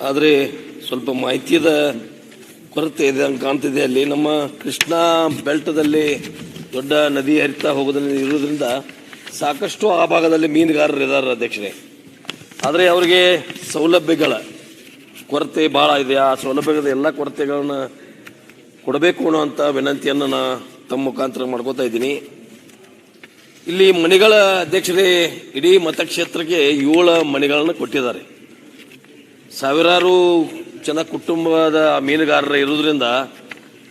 ಆದರೆ ಸ್ವಲ್ಪ ಮಾಹಿತಿಯ ಕೊರತೆ ಇದೆ ಅಂತ ಕಾಣ್ತಿದೆ. ಅಲ್ಲಿ ನಮ್ಮ ಕೃಷ್ಣಾ ಬೆಲ್ಟದಲ್ಲಿ ದೊಡ್ಡ ನದಿ ಹರಿತಾ ಇರೋದ್ರಿಂದ ಸಾಕಷ್ಟು ಆ ಭಾಗದಲ್ಲಿ ಮೀನುಗಾರರು ಇದ್ದಾರೆ ಅಧ್ಯಕ್ಷರೇ. ಆದರೆ ಅವರಿಗೆ ಸೌಲಭ್ಯಗಳ ಕೊರತೆ ಭಾಳ ಇದೆ. ಆ ಸೌಲಭ್ಯದ ಎಲ್ಲ ಕೊರತೆಗಳನ್ನ ಕೊಡಬೇಕು ಅನ್ನೋಂಥ ವಿನಂತಿಯನ್ನು ನಾನು ತಮ್ಮ ಮುಖಾಂತರ ಮಾಡ್ಕೋತಾ ಇದ್ದೀನಿ. ಇಲ್ಲಿ ಮನೆಗಳ ಅಧ್ಯಕ್ಷರೇ ಇಡೀ ಮತಕ್ಷೇತ್ರಕ್ಕೆ 7 ಮನೆಗಳನ್ನು ಕೊಟ್ಟಿದ್ದಾರೆ. ಸಾವಿರಾರು ಜನ ಕುಟುಂಬದ ಮೀನುಗಾರರು ಇರೋದ್ರಿಂದ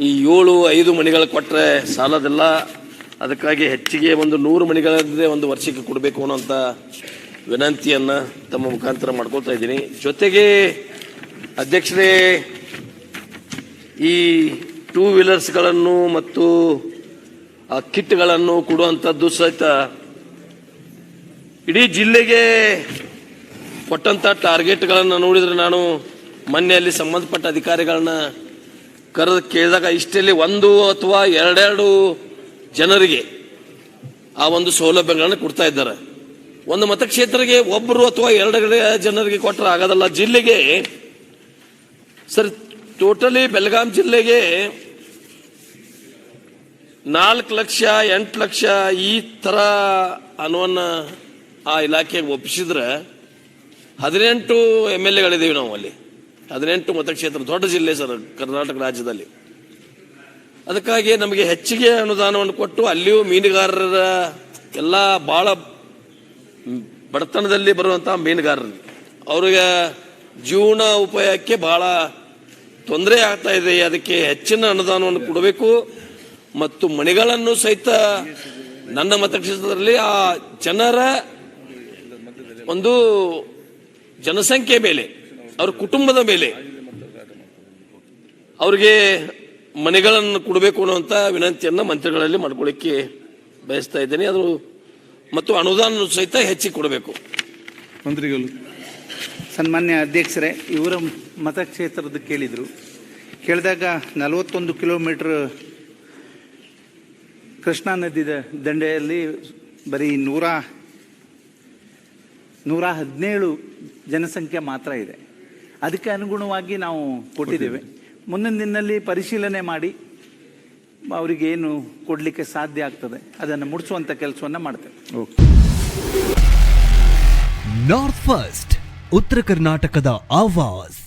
ಈ 5 ಮನೆಗಳು ಕೊಟ್ಟರೆ ಸಾಲದಲ್ಲ. ಅದಕ್ಕಾಗಿ ಹೆಚ್ಚಿಗೆ ಒಂದು 100 ಮನೆಗಳಿದ್ರೆ ಒಂದು ವರ್ಷಕ್ಕೆ ಕೊಡಬೇಕು ಅನ್ನೋಂಥ ವಿನಂತಿಯನ್ನು ತಮ್ಮ ಮುಖಾಂತರ ಮಾಡ್ಕೊಳ್ತಾ ಇದ್ದೀನಿ. ಜೊತೆಗೆ ಅಧ್ಯಕ್ಷರೇ, ಈ 2 ವೀಲರ್ಸ್ಗಳನ್ನು ಮತ್ತು ಆ ಕಿಟ್ಗಳನ್ನು ಕೊಡುವಂಥದ್ದು ಸಹಿತ ಇಡೀ ಜಿಲ್ಲೆಗೆ ಕೊಟ್ಟಂಥ ಟಾರ್ಗೆಟ್ಗಳನ್ನು ನೋಡಿದರೆ, ನಾನು ಮೊನ್ನೆಯಲ್ಲಿ ಸಂಬಂಧಪಟ್ಟ ಅಧಿಕಾರಿಗಳನ್ನ ಕರೆದು ಕೇಳಿದಾಗ ಇಷ್ಟಲ್ಲಿ 1 ಅಥವಾ 2 ಜನರಿಗೆ ಆ ಒಂದು ಸೌಲಭ್ಯಗಳನ್ನು ಕೊಡ್ತಾ ಇದ್ದಾರೆ. ಒಂದು ಮತಕ್ಷೇತ್ರಕ್ಕೆ 1 ಅಥವಾ 2 ಜನರಿಗೆ ಕೊಟ್ಟರೆ ಆಗೋದಲ್ಲ. ಜಿಲ್ಲೆಗೆ ಸರ್ ಟೋಟಲಿ ಬೆಳಗಾಂ ಜಿಲ್ಲೆಗೆ 4 ಲಕ್ಷ 8 ಲಕ್ಷ ಈ ಥರ ಹಣವನ್ನು ಆ ಇಲಾಖೆಗೆ ಒಪ್ಪಿಸಿದ್ರೆ 18 MLAಗಳಿದ್ದೀವಿ ನಾವು ಅಲ್ಲಿ. 18 ಮತಕ್ಷೇತ್ರ, ದೊಡ್ಡ ಜಿಲ್ಲೆ ಸರ್ ಕರ್ನಾಟಕ ರಾಜ್ಯದಲ್ಲಿ. ಅದಕ್ಕಾಗಿ ನಮಗೆ ಹೆಚ್ಚಿಗೆ ಅನುದಾನವನ್ನು ಕೊಟ್ಟು ಅಲ್ಲಿಯೂ ಮೀನುಗಾರರ ಎಲ್ಲ ಭಾಳ ಬಡತನದಲ್ಲಿ ಬರುವಂತಹ ಮೀನುಗಾರರು ಅವ್ರಿಗೆ ಜೀವನ ಉಪಾಯಕ್ಕೆ ಬಹಳ ತೊಂದರೆ ಆಗ್ತಾ ಇದೆ. ಅದಕ್ಕೆ ಹೆಚ್ಚಿನ ಅನುದಾನವನ್ನು ಕೊಡಬೇಕು ಮತ್ತು ಮನೆಗಳನ್ನು ಸಹಿತ ನನ್ನ ಮತಕ್ಷೇತ್ರದಲ್ಲಿ ಆ ಜನರ ಒಂದು ಜನಸಂಖ್ಯೆ ಮೇಲೆ, ಅವ್ರ ಕುಟುಂಬದ ಮೇಲೆ ಅವ್ರಿಗೆ ಮನೆಗಳನ್ನು ಕೊಡಬೇಕು ಅನ್ನುವಂಥ ವಿನಂತಿಯನ್ನು ಮಂತ್ರಿಗಳಲ್ಲಿ ಮಾಡ್ಕೊಳ್ಳಿಕ್ಕೆ ಬಯಸ್ತಾ ಇದ್ದೇನೆ. ಅದು ಮತ್ತು ಅನುದಾನ ಸಹಿತ ಹೆಚ್ಚಿಗೆ ಕೊಡಬೇಕು. ಮಂತ್ರಿಗಳು. ಸನ್ಮಾನ್ಯ ಅಧ್ಯಕ್ಷರೇ, ಇವರ ಮತಕ್ಷೇತ್ರದ ಕೇಳಿದಾಗ 41 ಕಿಲೋಮೀಟರ್ ಕೃಷ್ಣಾ ನದಿಯ ದಂಡೆಯಲ್ಲಿ ಬರೀ 117 ಜನಸಂಖ್ಯೆ ಮಾತ್ರ ಇದೆ. ಅದಕ್ಕೆ ಅನುಗುಣವಾಗಿ ನಾವು ಕೊಟ್ಟಿದ್ದೇವೆ. ಮುಂದಿನ ದಿನದಲ್ಲಿ ಪರಿಶೀಲನೆ ಮಾಡಿ ಅವರಿಗೇನು ಕೊಡಲಿಕ್ಕೆ ಸಾಧ್ಯ ಆಗ್ತದೆ ಅದನ್ನು ಮುಡಿಸುವಂಥ ಕೆಲಸವನ್ನು ಮಾಡ್ತೇವೆ. ನಾರ್ತ್ ಫಸ್ಟ್, ಉತ್ತರ ಕರ್ನಾಟಕದ ಆವಾಜ್.